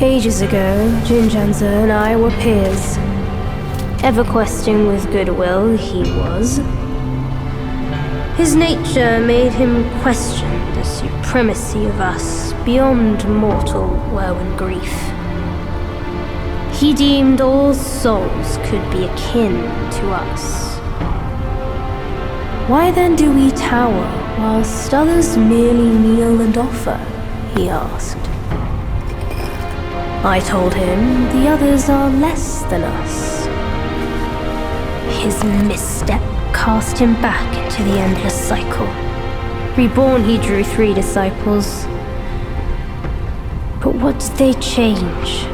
Ages ago, Jinjanza and I were peers. Ever questing with goodwill, he was. His nature made him question the supremacy of us beyond mortal woe and grief. He deemed all souls could be akin to us. Why then do we tower whilst others merely kneel and offer? He asked. I told him the others are less than us. His misstep cast him back into the endless cycle. Reborn, he drew 3 disciples. But what did they change?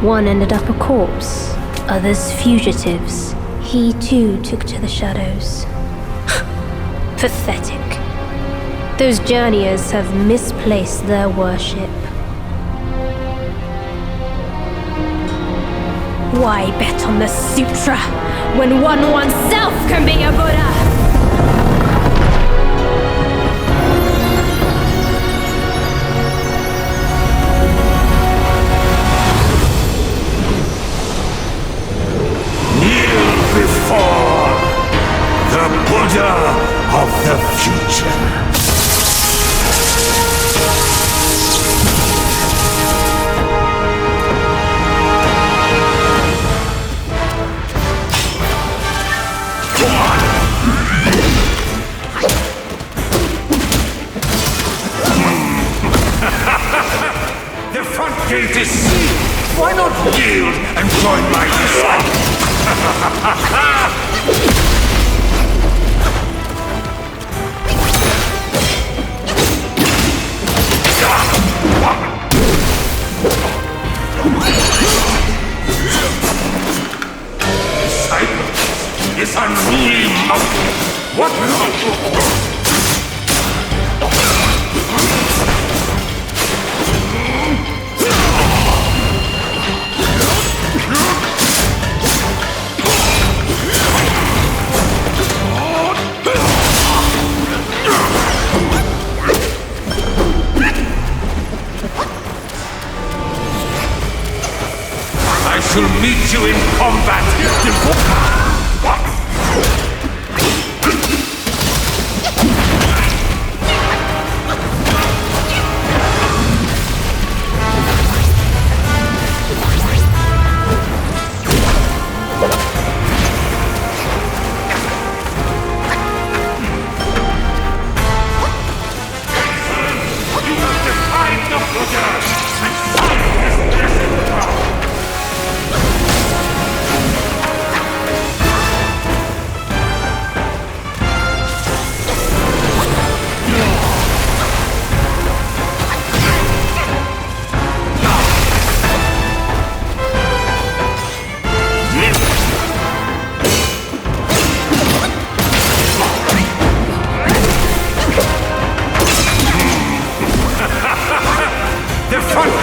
One ended up a corpse, others fugitives. He too took to the shadows. Pathetic. Those journeyers have misplaced their worship. Why bet on the sutra when one oneself can be a Buddha? Kneel before the Buddha of the future. The front gate is sealed. Why not yield and join my disciples? Disciples, this unruly mountain. What? I shall meet you in combat.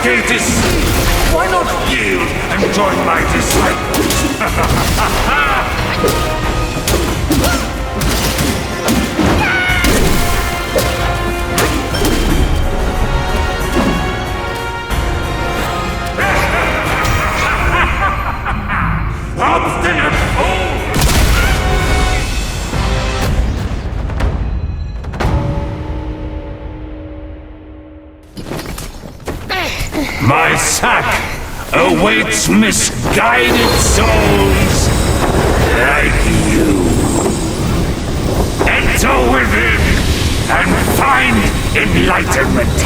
Gate is sealed. Why not yield and join my disciples? Obstinate fool! My sack awaits misguided souls like you. Enter within and find enlightenment.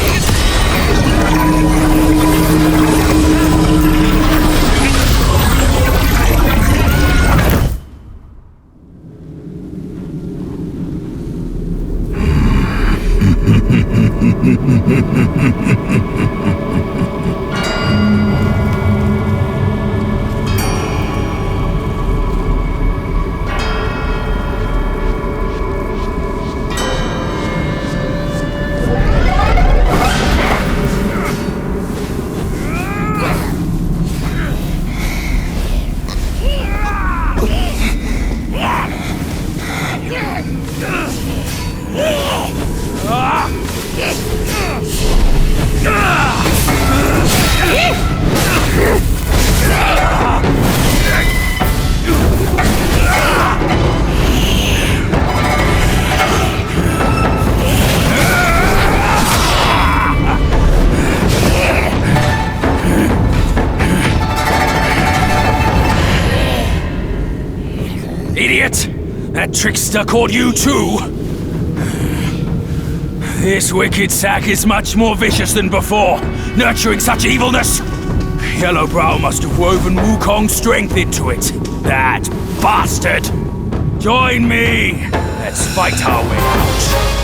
that trickster caught you too? This wicked sack is much more vicious than before, nurturing such evilness. Yellowbrow must have woven Wukong's strength into it. That bastard! Join me! Let's fight our way out.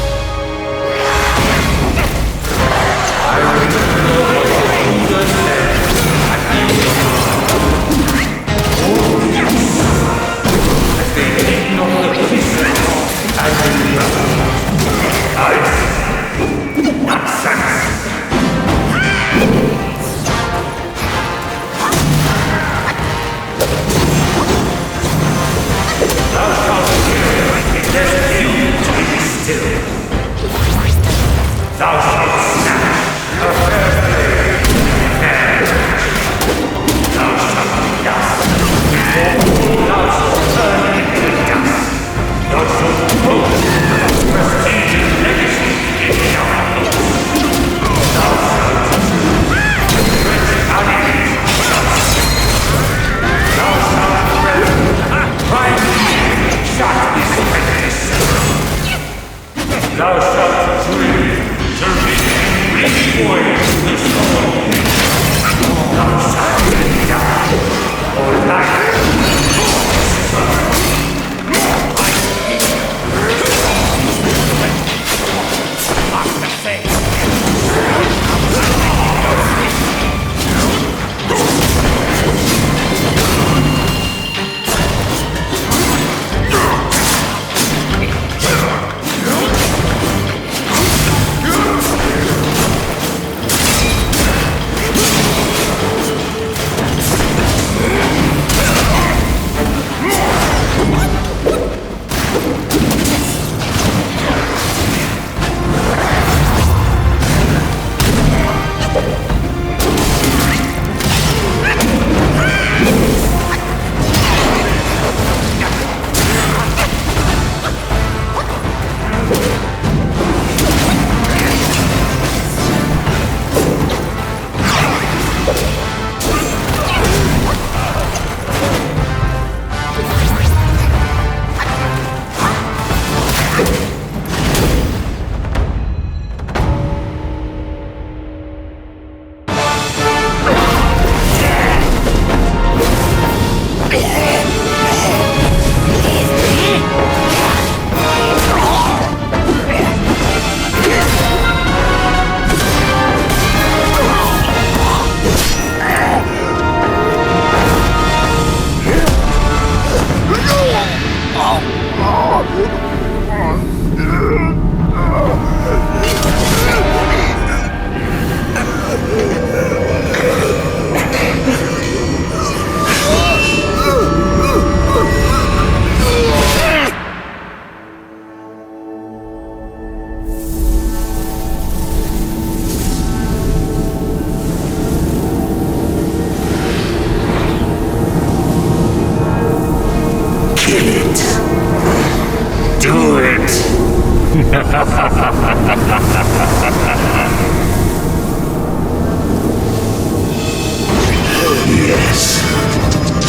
Yes,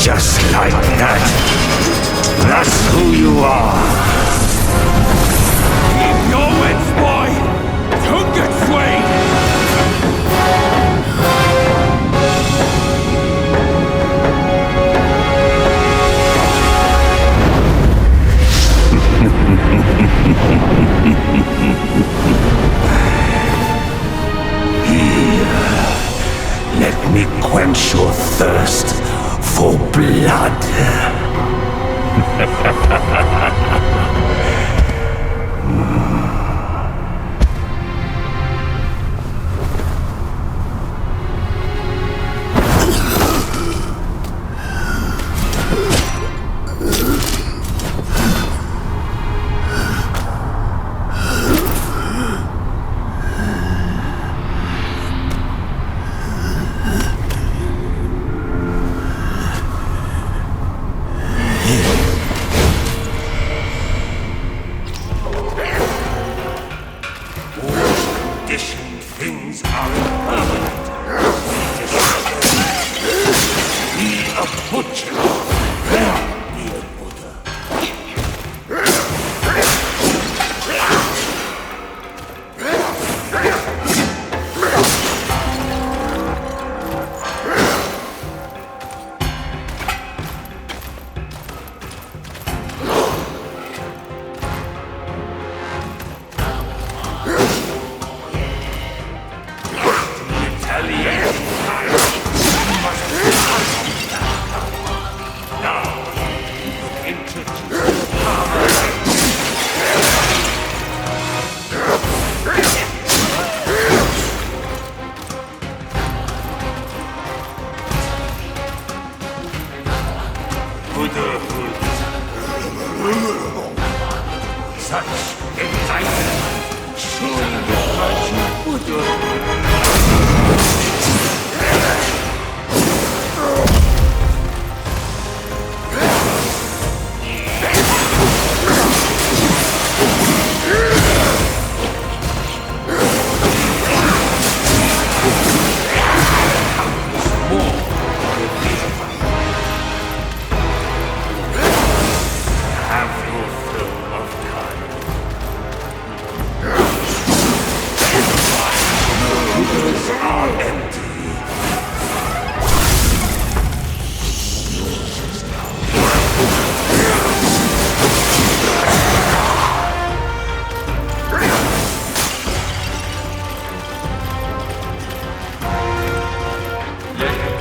just like that. That's who you are. Keep your wits, boy! Don't get swayed! Let me quench your thirst for blood.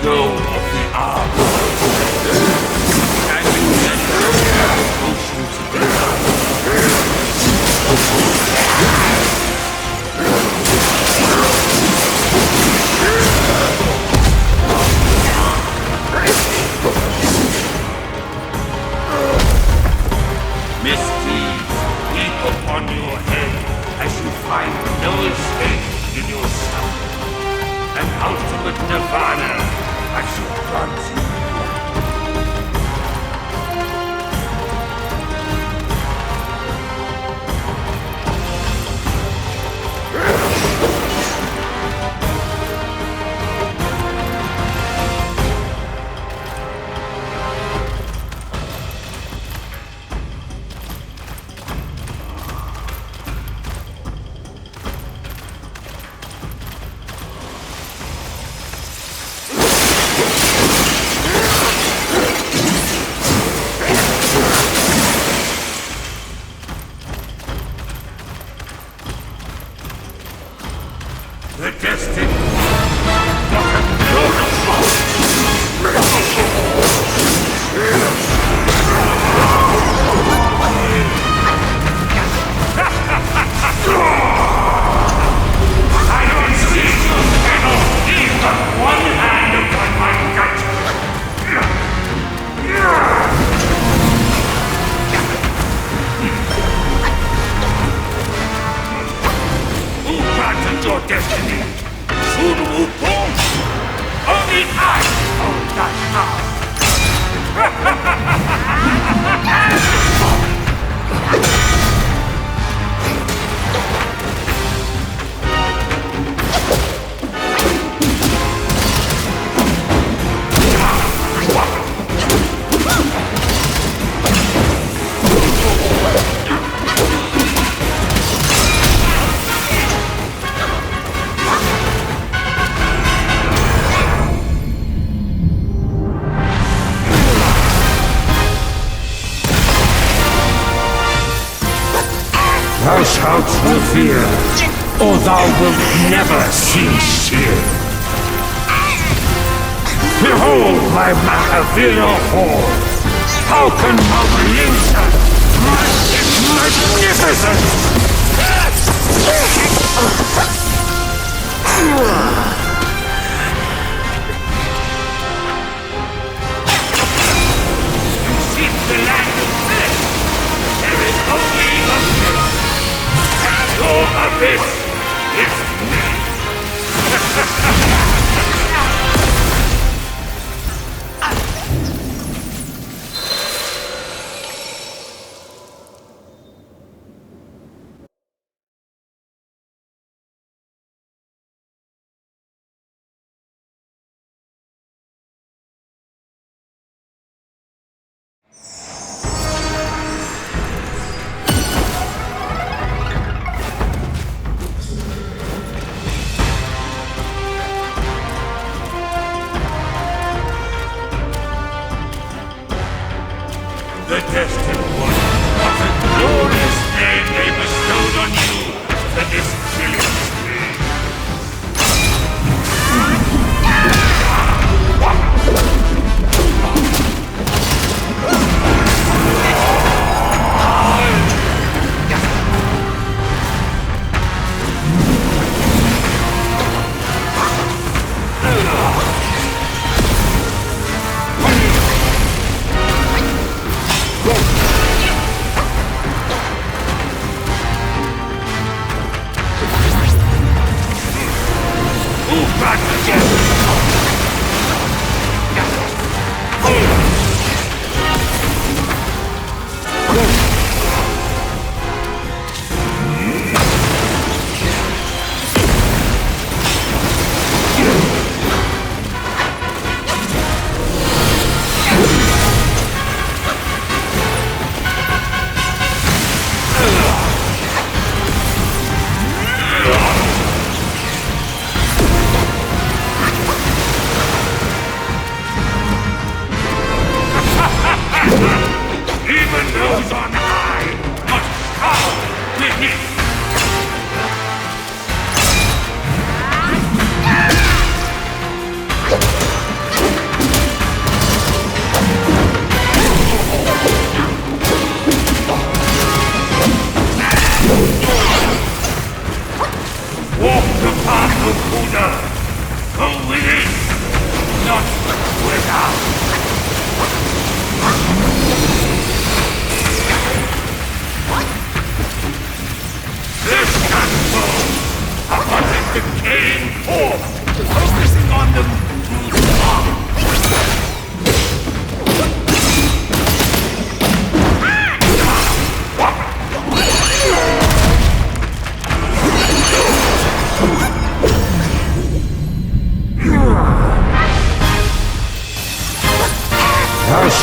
go of the arm. And we let potions misdeeds heap upon your head as you find no escape in yourself. An ultimate nirvana as you grant you. The destiny. I don't see you cannot leave but one hand upon my gut. Who granted your destiny? Soon Wukong? Only I own that power! Thou shalt revere, or thou wilt never cease here. Behold my Mahavira hall! How can Maurinsa magnificent!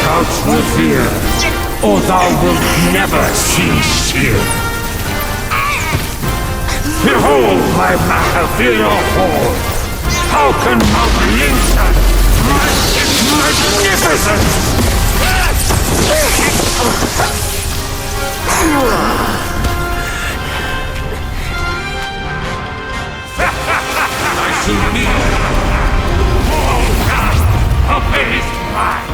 out with fear, or thou wilt never cease here. Behold my Mahavira hall! How can Mount Linsa rise its magnificence? I see me. Oh, God! Obey his mind!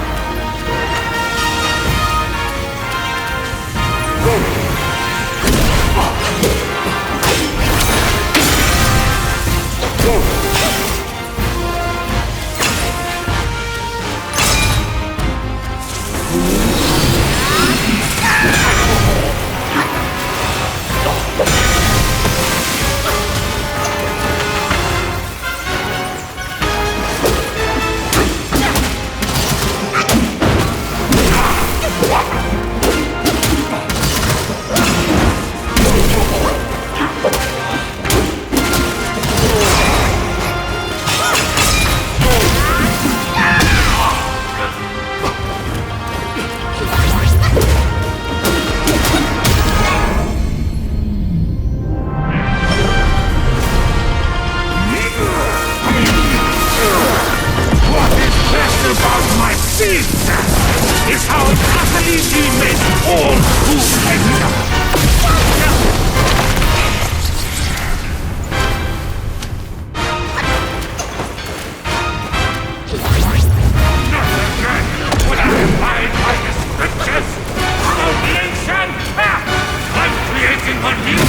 Is how utterly demons all who enter. Not again would I abide by the scriptures. Abomination! I'm creating a new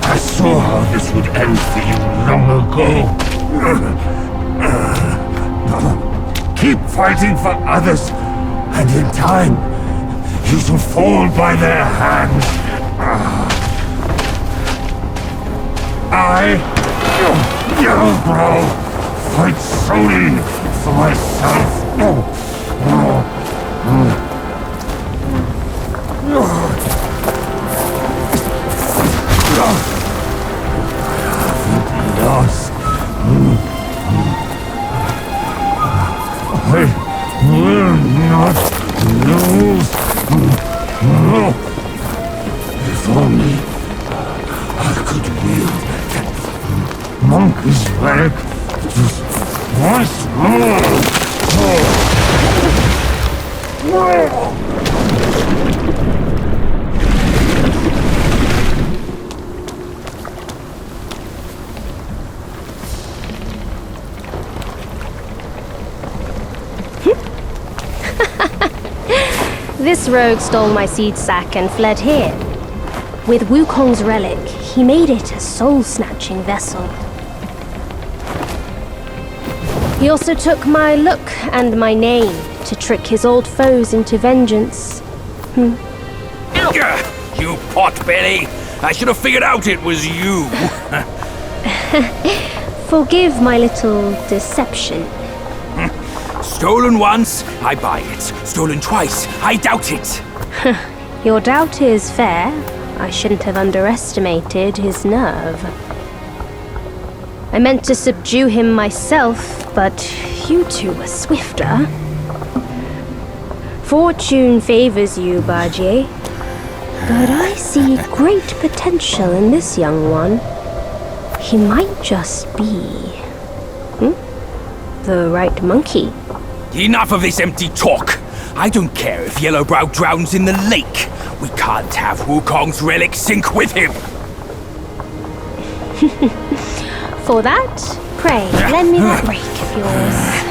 I saw how this would end for you long ago. Keep fighting for others, and in time, you shall fall by their hands. I, Yellowbrow, fight solely for myself. Lost. I will not lose. If only I could wield that Wukong is back. Just once more. This rogue stole my seed sack and fled here. With Wukong's relic, he made it a soul-snatching vessel. He also took my look and my name to trick his old foes into vengeance. You potbelly! I should have figured out it was you. Forgive my little deception. Stolen once, I buy it. Stolen twice, I doubt it. Your doubt is fair. I shouldn't have underestimated his nerve. I meant to subdue him myself, but you two were swifter. Fortune favors you, Bajie. But I see great potential in this young one. He might just be... the right monkey. Enough of this empty talk. I don't care if Yellowbrow drowns in the lake. We can't have Wukong's relic sink with him. For that, pray, lend me that rake of yours.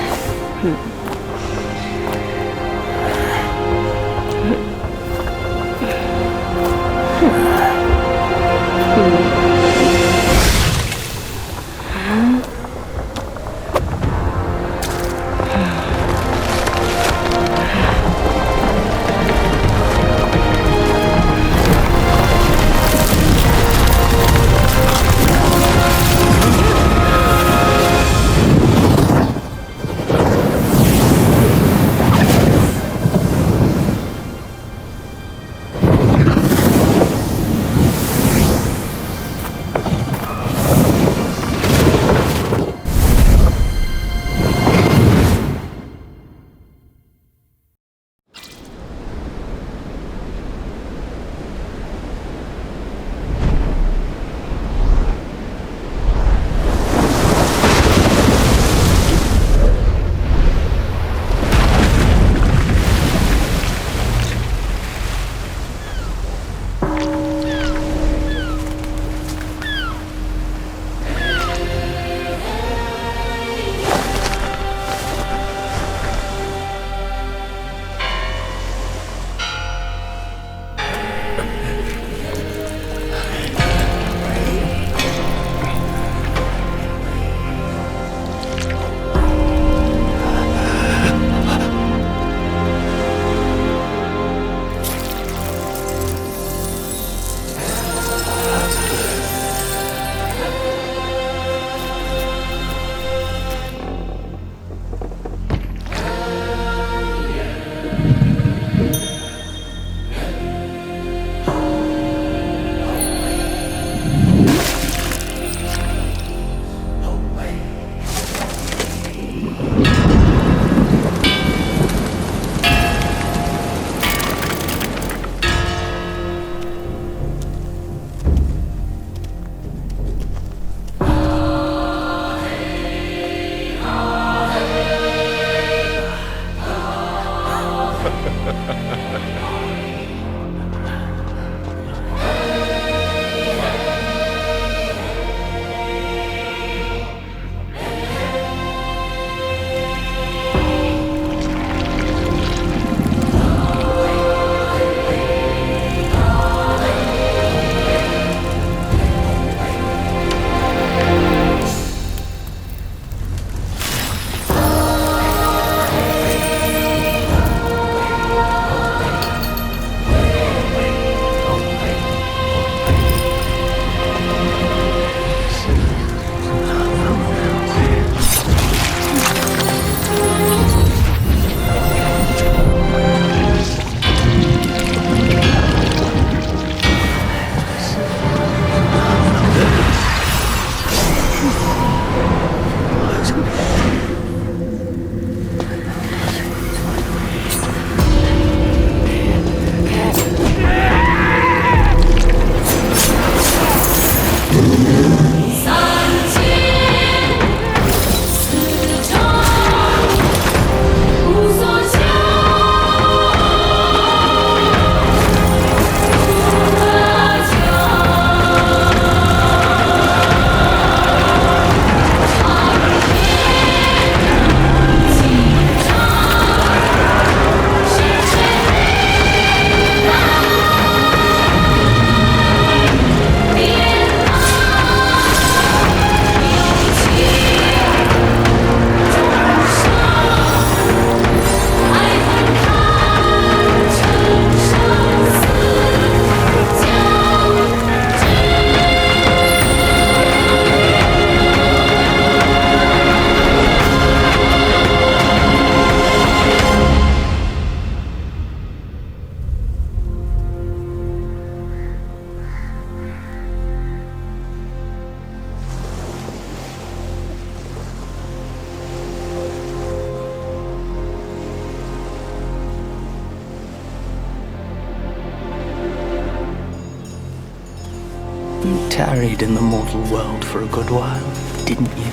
You tarried in the mortal world for a good while, didn't you?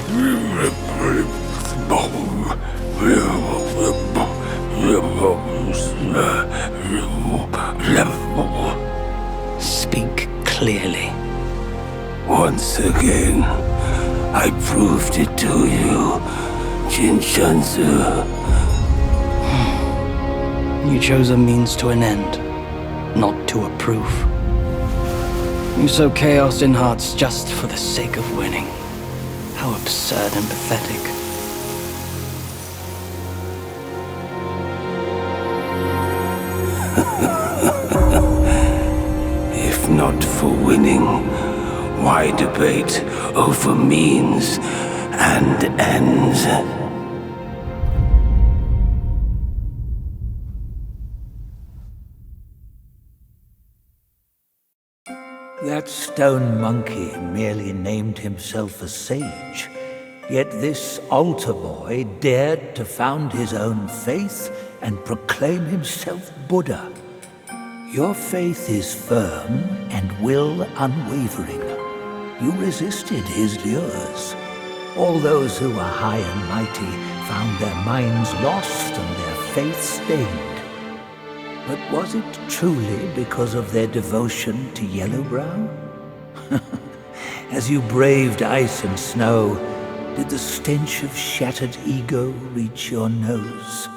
Speak clearly. Once again, I proved it to you, Jin Shanzu. You chose a means to an end, not to a proof. You sow chaos in hearts just for the sake of winning. How absurd and pathetic. If not for winning, why debate over means and ends? That stone monkey merely named himself a sage, yet this altar boy dared to found his own faith and proclaim himself Buddha. Your faith is firm and will unwavering. You resisted his lures. All those who were high and mighty found their minds lost and their faith stained. But was it truly because of their devotion to Yellowbrow? As you braved ice and snow, did the stench of shattered ego reach your nose?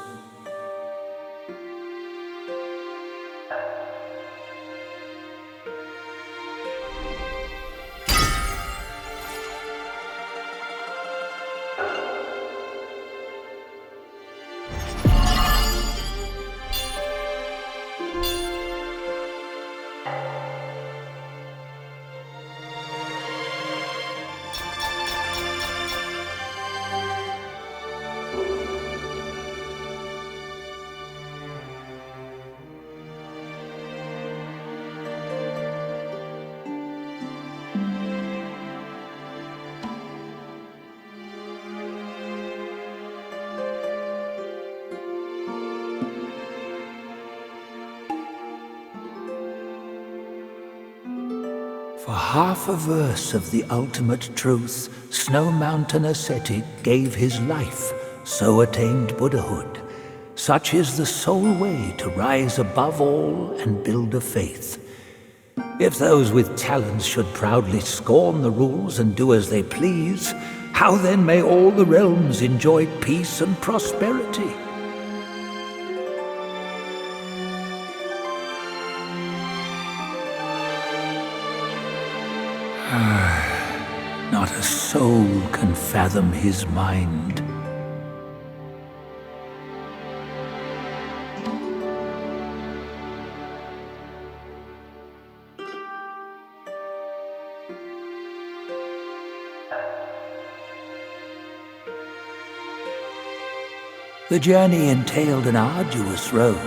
For half a verse of the ultimate truth, Snow Mountain ascetic gave his life, so attained Buddhahood. Such is the sole way to rise above all and build a faith. If those with talents should proudly scorn the rules and do as they please, how then may all the realms enjoy peace and prosperity? Not a soul can fathom his mind. The journey entailed an arduous road.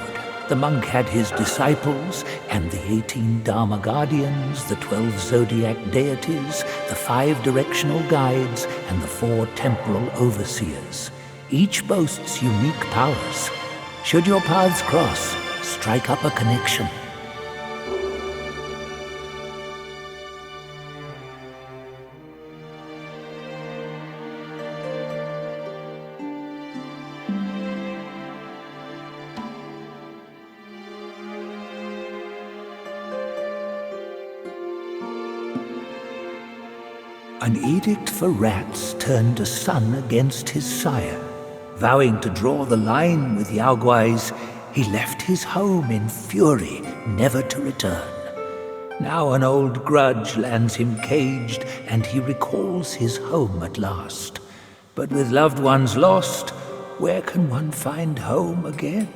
The monk had his disciples and the 18 Dharma guardians, the 12 zodiac deities, the 5 directional guides, and the 4 temporal overseers. Each boasts unique powers. Should your paths cross, strike up a connection. An edict for rats turned a son against his sire. Vowing to draw the line with Yaoguais, he left his home in fury, never to return. Now an old grudge lands him caged, and he recalls his home at last. But with loved ones lost, where can one find home again?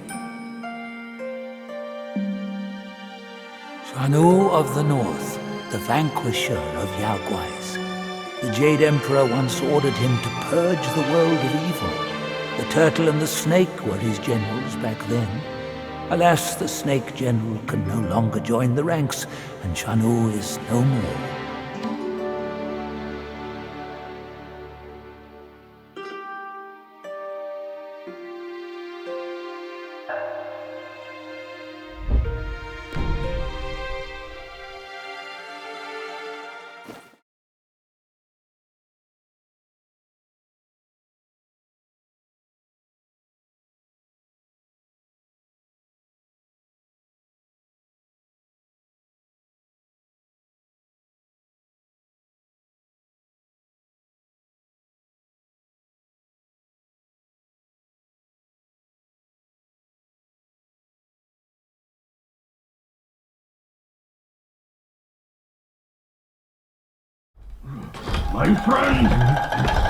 Shanu of the North, the vanquisher of Yaoguais. The Jade Emperor once ordered him to purge the world of evil. The turtle and the snake were his generals back then. Alas, the snake general can no longer join the ranks, and Shanu is no more. My friend,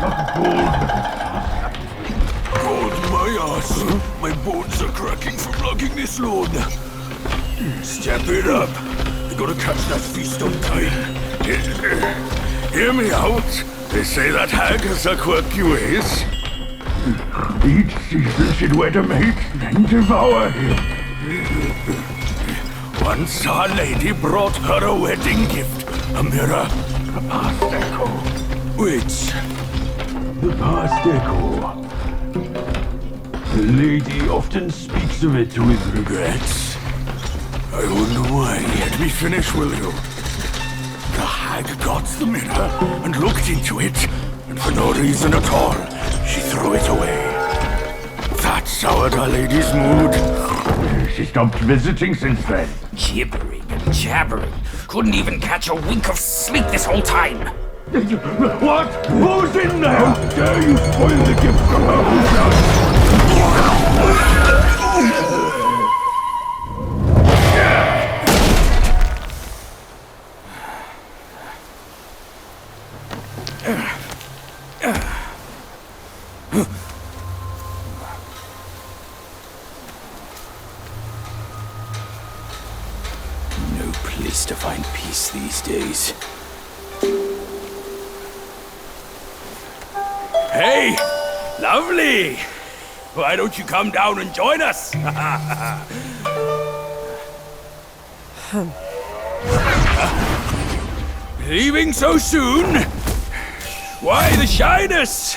not gold. God, my ass. My bones are cracking from lugging this load. Step it up. We gotta catch that feast on time. Hear me out. They say that hag has her quirky ways. Each season she'd wed a mate, then devour him. Once our lady brought her a wedding gift. A mirror. The past echo. Which? The past echo. The lady often speaks of it with regrets. I wonder why. Let me finish, will you? The hag got the mirror and looked into it, and for no reason at all, she threw it away. That soured our lady's mood. She stopped visiting since then. Gibbering and jabbering. Couldn't even catch a wink of sleep this whole time. What? Who's in there? How dare you spoil the gift from her who does? No place to find peace these days. Hey! Lovely! Why don't you come down and join us? Leaving so soon? Why the shyness?